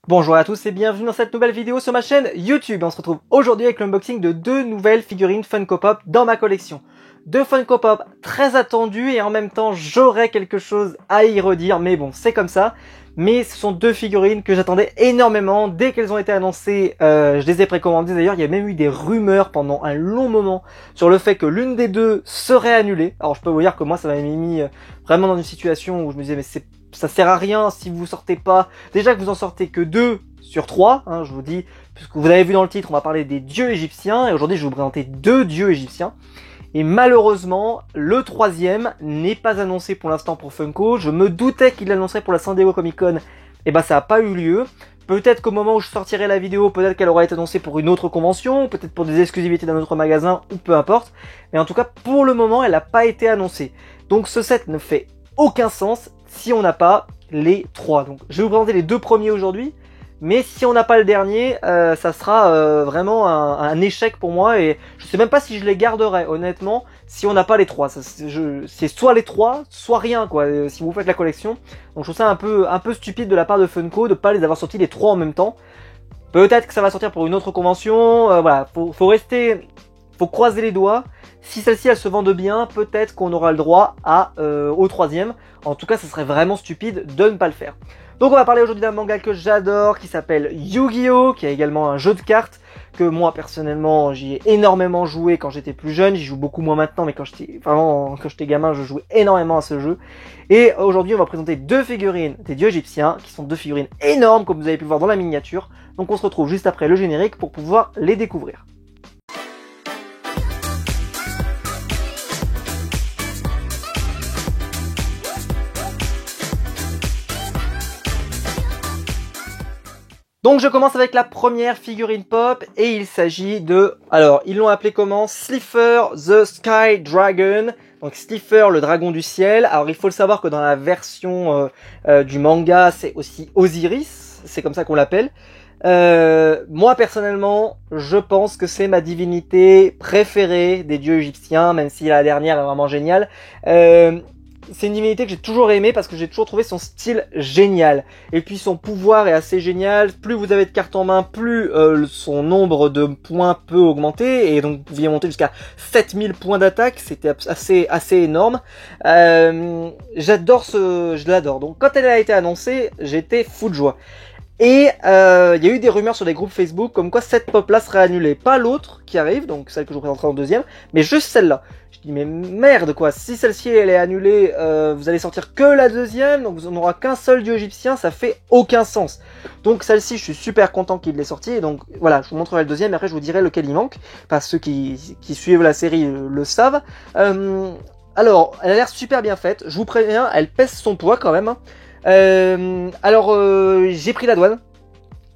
Bonjour à tous et bienvenue dans cette nouvelle vidéo sur ma chaîne YouTube. On se retrouve aujourd'hui avec l'unboxing de deux nouvelles figurines Funko Pop dans ma collection. Deux Funko Pop très attendus et en même temps j'aurais quelque chose à y redire, mais bon c'est comme ça. Mais ce sont deux figurines que j'attendais énormément. Dès qu'elles ont été annoncées, je les ai précommandées d'ailleurs. Il y a même eu des rumeurs pendant un long moment sur le fait que l'une des deux serait annulée. Alors je peux vous dire que moi ça m'avait mis vraiment dans une situation où je me disais mais ça sert à rien si vous sortez pas. Déjà que vous en sortez que 2 sur 3, hein, je vous dis, puisque vous avez vu dans le titre, on va parler des dieux égyptiens, et aujourd'hui je vais vous présenter deux dieux égyptiens. Et malheureusement, le troisième n'est pas annoncé pour l'instant pour Funko. Je me doutais qu'il l'annoncerait pour la San Diego Comic Con, et ben ça n'a pas eu lieu. Peut-être qu'au moment où je sortirai la vidéo, peut-être qu'elle aura été annoncée pour une autre convention, peut-être pour des exclusivités d'un autre magasin, ou peu importe. Mais en tout cas, pour le moment, elle n'a pas été annoncée. Donc ce set ne fait aucun sens si on n'a pas les trois. Donc je vais vous présenter les deux premiers aujourd'hui, mais si on n'a pas le dernier, ça sera vraiment un échec pour moi, et je sais même pas si je les garderai honnêtement si on n'a pas les trois. C'est soit les trois, soit rien quoi, si vous faites la collection. Donc je trouve ça un peu stupide de la part de Funko de pas les avoir sortis les trois en même temps. Peut-être que ça va sortir pour une autre convention, voilà, faut croiser les doigts. Si celle-ci elle se vend de bien, peut-être qu'on aura le droit au troisième. En tout cas, ça serait vraiment stupide de ne pas le faire. Donc on va parler aujourd'hui d'un manga que j'adore, qui s'appelle Yu-Gi-Oh!, qui a également un jeu de cartes, que moi personnellement j'y ai énormément joué quand j'étais plus jeune, j'y joue beaucoup moins maintenant, mais quand j'étais gamin, je jouais énormément à ce jeu. Et aujourd'hui on va présenter deux figurines des dieux égyptiens, qui sont deux figurines énormes, comme vous avez pu le voir dans la miniature. Donc on se retrouve juste après le générique pour pouvoir les découvrir. Donc je commence avec la première figurine pop et il s'agit de... Alors ils l'ont appelé comment? Slifer the Sky Dragon. Donc Slifer le dragon du ciel. Alors il faut le savoir que dans la version du manga c'est aussi Osiris. C'est comme ça qu'on l'appelle. Moi personnellement je pense que c'est ma divinité préférée des dieux égyptiens. Même si la dernière est vraiment géniale. C'est une divinité que j'ai toujours aimée parce que j'ai toujours trouvé son style génial. Et puis son pouvoir est assez génial. Plus vous avez de cartes en main, plus son nombre de points peut augmenter. Et donc vous pouviez monter jusqu'à 7000 points d'attaque. C'était assez énorme. Je l'adore. Donc quand elle a été annoncée, j'étais fou de joie. Et il y a eu des rumeurs sur des groupes Facebook comme quoi cette pop là serait annulée. Pas l'autre qui arrive, donc celle que je vous présenterai en deuxième, mais juste celle-là. Je dis mais merde quoi, si celle-ci elle est annulée, vous allez sortir que la deuxième, donc on n'aura qu'un seul dieu égyptien, ça fait aucun sens. Donc celle-ci je suis super content qu'il l'ait sortie, et donc voilà, je vous montrerai le deuxième et après je vous dirai lequel il manque, parce que ceux qui suivent la série le savent. Alors, elle a l'air super bien faite, je vous préviens, elle pèse son poids quand même. J'ai pris la douane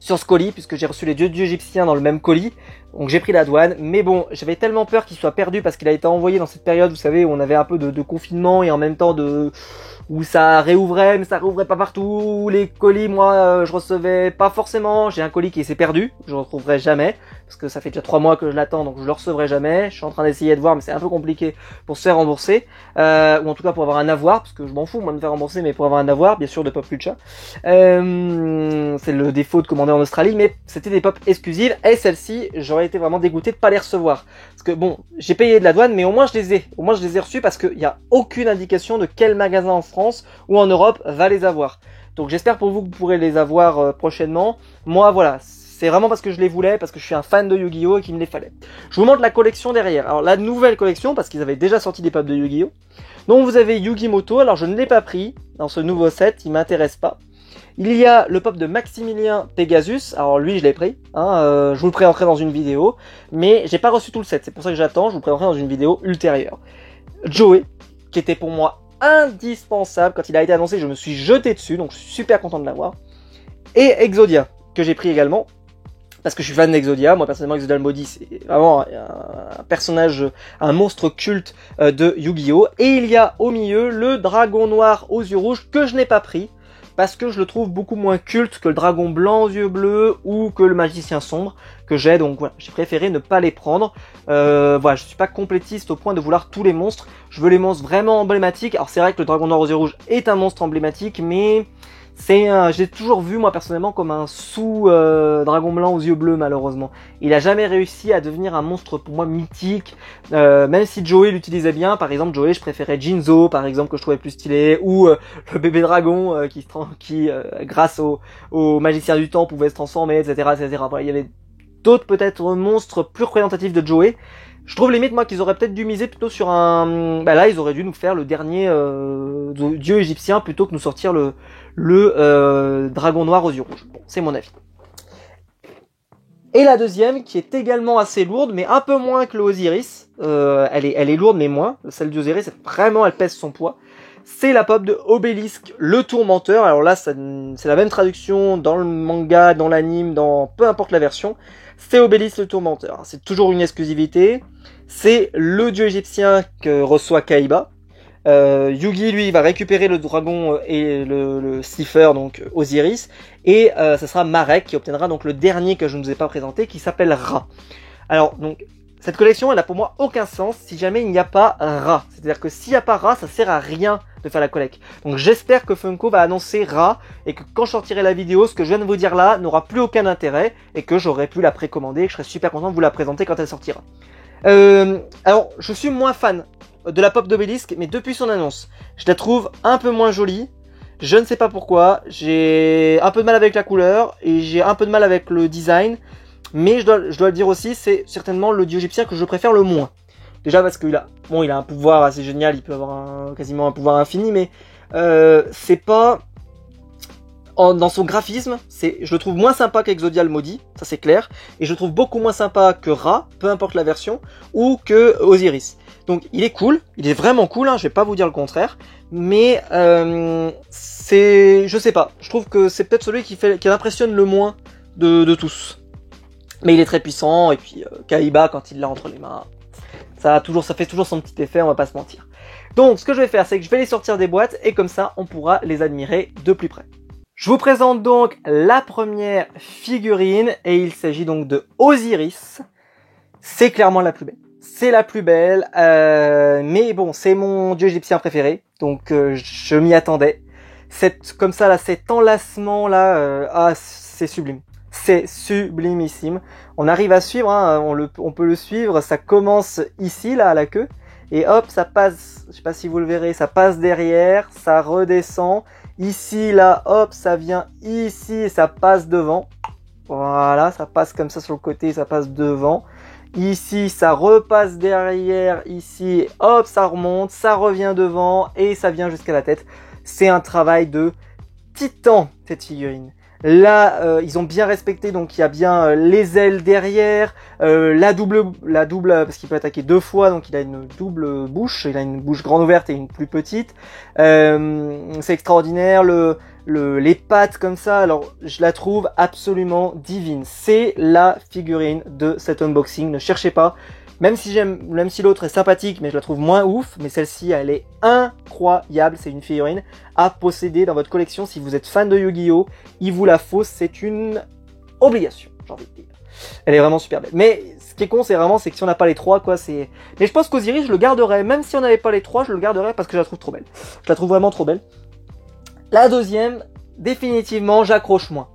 sur ce colis, puisque j'ai reçu les deux dieux égyptiens dans le même colis. Donc j'ai pris la douane, mais bon, j'avais tellement peur qu'il soit perdu parce qu'il a été envoyé dans cette période, vous savez, où on avait un peu de confinement et en même temps où ça réouvrait, mais ça réouvrait pas partout. Les colis, moi, je recevais pas forcément. J'ai un colis qui s'est perdu, je le retrouverai jamais, parce que ça fait déjà 3 mois que je l'attends, donc je le recevrai jamais. Je suis en train d'essayer de voir, mais c'est un peu compliqué pour se faire rembourser, ou en tout cas pour avoir un avoir, parce que je m'en fous, moi, de me faire rembourser, mais pour avoir un avoir, bien sûr, de Pop Culture. C'est le défaut de commander en Australie, mais c'était des pop exclusives, et celle-ci, j'aurais été vraiment dégoûté de pas les recevoir. Parce que bon, j'ai payé de la douane, mais au moins je les ai reçus parce qu'il n'y a aucune indication de quel magasin en France ou en Europe va les avoir. Donc j'espère pour vous que vous pourrez les avoir prochainement. Moi voilà, c'est vraiment parce que je les voulais, parce que je suis un fan de Yu-Gi-Oh! Et qu'il me les fallait. Je vous montre la collection derrière. Alors la nouvelle collection, parce qu'ils avaient déjà sorti des pop de Yu-Gi-Oh! Donc vous avez Yu-Gi-Moto, alors je ne l'ai pas pris dans ce nouveau set, il m'intéresse pas. Il y a le pop de Maximilien Pegasus, alors lui je l'ai pris, hein, je vous le présenterai dans une vidéo, mais j'ai pas reçu tout le set, c'est pour ça que j'attends, je vous le présenterai dans une vidéo ultérieure. Joey, qui était pour moi indispensable, quand il a été annoncé je me suis jeté dessus, donc je suis super content de l'avoir. Et Exodia, que j'ai pris également, parce que je suis fan d'Exodia, moi personnellement Exodia le Maudit c'est vraiment un personnage, un monstre culte de Yu-Gi-Oh! Et il y a au milieu le dragon noir aux yeux rouges que je n'ai pas pris, parce que je le trouve beaucoup moins culte que le dragon blanc aux yeux bleus ou que le magicien sombre que j'ai, donc voilà, j'ai préféré ne pas les prendre. Voilà, je suis pas complétiste au point de vouloir tous les monstres, je veux les monstres vraiment emblématiques. Alors c'est vrai que le dragon noir aux yeux rouges est un monstre emblématique, mais j'ai toujours vu moi personnellement comme un dragon blanc aux yeux bleus malheureusement. Il a jamais réussi à devenir un monstre pour moi mythique, même si Joey l'utilisait bien. Par exemple Joey, je préférais Jinzo par exemple que je trouvais plus stylé, ou le bébé dragon qui grâce au magicien du temps pouvait se transformer, etc. etc. Voilà, il y avait d'autres peut-être monstres plus représentatifs de Joey. Je trouve limite moi qu'ils auraient peut-être dû miser plutôt sur un... Bah là ils auraient dû nous faire le dernier dieu égyptien plutôt que nous sortir le dragon noir aux yeux rouges. Bon, c'est mon avis. Et la deuxième qui est également assez lourde mais un peu moins que le Osiris. Elle est lourde mais moins. Celle d'Osiris vraiment elle pèse son poids. C'est la pop de Obélisque le Tourmenteur. Alors là c'est la même traduction dans le manga, dans l'anime, dans peu importe la version. C'est Obélisque le Tourmenteur. C'est toujours une exclusivité. C'est le dieu égyptien que reçoit Kaiba. Yugi, lui, va récupérer le dragon et le cipher, donc Osiris. Et ce sera Marek qui obtiendra donc le dernier que je ne vous ai pas présenté, qui s'appelle Ra. Alors, donc, cette collection, elle a pour moi aucun sens si jamais il n'y a pas Ra. C'est-à-dire que s'il n'y a pas Ra, ça sert à rien de faire la collecte. Donc j'espère que Funko va annoncer Ra et que quand je sortirai la vidéo, ce que je viens de vous dire là n'aura plus aucun intérêt et que j'aurai pu la précommander et que je serai super content de vous la présenter quand elle sortira. Alors, je suis moins fan de la pop d'Obélisque, mais depuis son annonce, je la trouve un peu moins jolie. Je ne sais pas pourquoi. J'ai un peu de mal avec la couleur et j'ai un peu de mal avec le design. Mais je dois le dire aussi, c'est certainement le dieu égyptien que je préfère le moins. Déjà parce qu'il a un pouvoir assez génial, il peut avoir quasiment un pouvoir infini, mais c'est pas... Dans son graphisme, je le trouve moins sympa qu'Exodial Maudit, ça c'est clair, et je le trouve beaucoup moins sympa que Ra, peu importe la version, ou que Osiris. Donc il est cool, il est vraiment cool, hein, je vais pas vous dire le contraire, mais je sais pas, je trouve que c'est peut-être celui qui impressionne le moins de tous. Mais il est très puissant, et puis Kaiba, quand il l'a entre les mains, ça fait toujours son petit effet, on va pas se mentir. Donc ce que je vais faire, c'est que je vais les sortir des boîtes, et comme ça, on pourra les admirer de plus près. Je vous présente donc la première figurine, et il s'agit donc de Osiris. C'est clairement la plus belle. C'est la plus belle, mais bon, c'est mon dieu égyptien préféré, donc je m'y attendais. Comme ça là, cet enlacement là, c'est sublime. C'est sublimissime. On arrive à suivre, hein, on peut le suivre, ça commence ici, là, à la queue, et hop, ça passe, je sais pas si vous le verrez, ça passe derrière, ça redescend, ici, là, hop, ça vient ici, et ça passe devant. Voilà, ça passe comme ça sur le côté, ça passe devant. Ici, ça repasse derrière, ici, hop, ça remonte, ça revient devant, et ça vient jusqu'à la tête. C'est un travail de titan, cette figurine. Là, ils ont bien respecté, donc il y a bien les ailes derrière, la double, parce qu'il peut attaquer deux fois, donc il a une double bouche, il a une bouche grande ouverte et une plus petite. C'est extraordinaire, les pattes comme ça, alors je la trouve absolument divine. C'est la figurine de cet unboxing, ne cherchez pas. Même si l'autre est sympathique, mais je la trouve moins ouf, mais celle-ci, elle est incroyable. C'est une figurine à posséder dans votre collection. Si vous êtes fan de Yu-Gi-Oh, il vous la faut, c'est une obligation, j'ai envie de dire. Elle est vraiment super belle. Mais ce qui est con, c'est que si on n'a pas les trois, quoi, c'est... Mais je pense qu'Osiris, je le garderais. Même si on n'avait pas les trois, je le garderais parce que je la trouve trop belle. Je la trouve vraiment trop belle. La deuxième... Définitivement, j'accroche moins.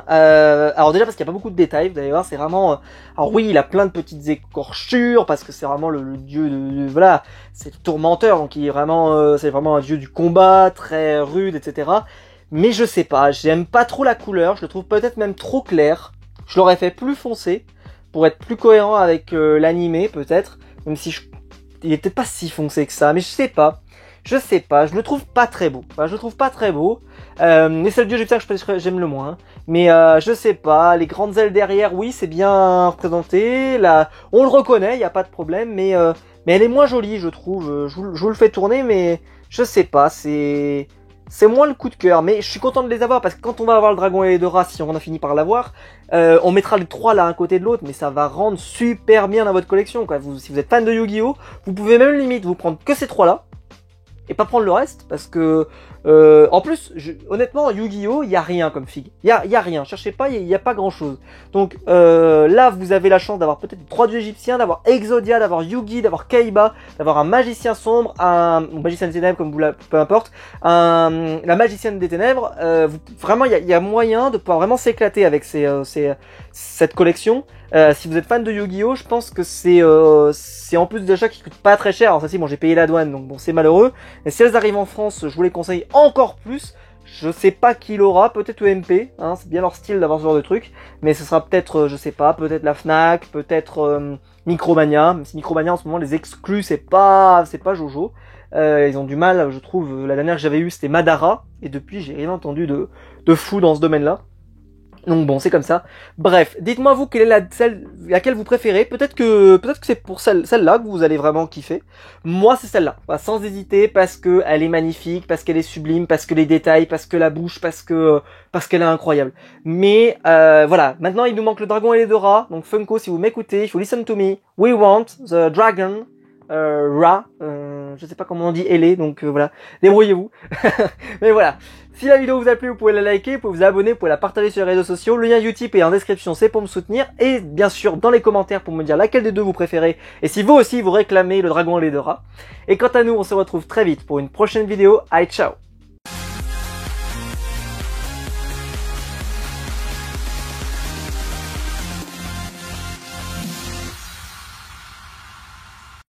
Alors déjà parce qu'il n'y a pas beaucoup de détails, vous allez voir, c'est vraiment... alors oui, il a plein de petites écorchures, parce que c'est vraiment le dieu voilà, c'est le tourmenteur, donc il est vraiment, c'est vraiment un dieu du combat, très rude, etc. Mais je sais pas, j'aime pas trop la couleur, je le trouve peut-être même trop clair. Je l'aurais fait plus foncé, pour être plus cohérent avec l'animé, peut-être, même si il était pas si foncé que ça, mais je sais pas, je le trouve pas très beau. Enfin, je le trouve pas très beau. Mais c'est le dieu égyptien que j'aime le moins. Mais je sais pas, les grandes ailes derrière, oui, c'est bien représenté. Là, on le reconnaît, il y a pas de problème. Mais elle est moins jolie, je trouve. Je vous le fais tourner, mais je sais pas, c'est moins le coup de cœur. Mais je suis content de les avoir parce que quand on va avoir le dragon et de race, si on a fini par l'avoir, on mettra les trois là un côté de l'autre, mais ça va rendre super bien dans votre collection, quoi. Si vous êtes fan de Yu-Gi-Oh, vous pouvez même limite vous prendre que ces trois là. et pas prendre le reste, parce que en plus, honnêtement, Yu-Gi-Oh, il y a rien comme figue. Il y a rien. Cherchez pas, il y a pas grand chose. Donc là, vous avez la chance d'avoir peut-être 3 dieux égyptiens, d'avoir Exodia, d'avoir Yugi, d'avoir Kaiba, d'avoir un magicien sombre, un magicien des ténèbres, comme vous peu importe, la magicienne des ténèbres. Vraiment, il y a moyen de pouvoir vraiment s'éclater avec cette collection. Si vous êtes fan de Yu-Gi-Oh, je pense que c'est en plus d'achat qui coûte pas très cher. Alors ça, si, bon, j'ai payé la douane, donc bon, c'est malheureux. Mais si elles arrivent en France, je vous les conseille encore plus. Je sais pas qui l'aura, peut-être EMP, hein, c'est bien leur style d'avoir ce genre de truc, mais ce sera peut-être, je sais pas, peut-être la Fnac, peut-être Micromania. Même si Micromania en ce moment les exclus, c'est pas Jojo. Ils ont du mal, je trouve. La dernière que j'avais eue, c'était Madara, et depuis j'ai rien entendu de fou dans ce domaine-là. Donc bon, c'est comme ça. Bref, dites-moi vous quelle est laquelle vous préférez. Peut-être que c'est pour celle-là que vous allez vraiment kiffer. Moi, c'est celle-là, sans hésiter, parce que elle est magnifique, parce qu'elle est sublime, parce que les détails, parce que la bouche, parce qu'elle est incroyable. Mais voilà, maintenant il nous manque le dragon et les deux rats. Donc Funko, si vous m'écoutez, il faut listen to me. We want the dragon. Ra, je sais pas comment on dit Elé, donc voilà, débrouillez-vous. Mais voilà, si la vidéo vous a plu, vous pouvez la liker, vous pouvez vous abonner, vous pouvez la partager sur les réseaux sociaux. Le lien Utip est en description, c'est pour me soutenir, et bien sûr dans les commentaires pour me dire laquelle des deux vous préférez, et si vous aussi vous réclamez le dragon et les deux rats. Et quant à nous, on se retrouve très vite pour une prochaine vidéo. Allez, ciao.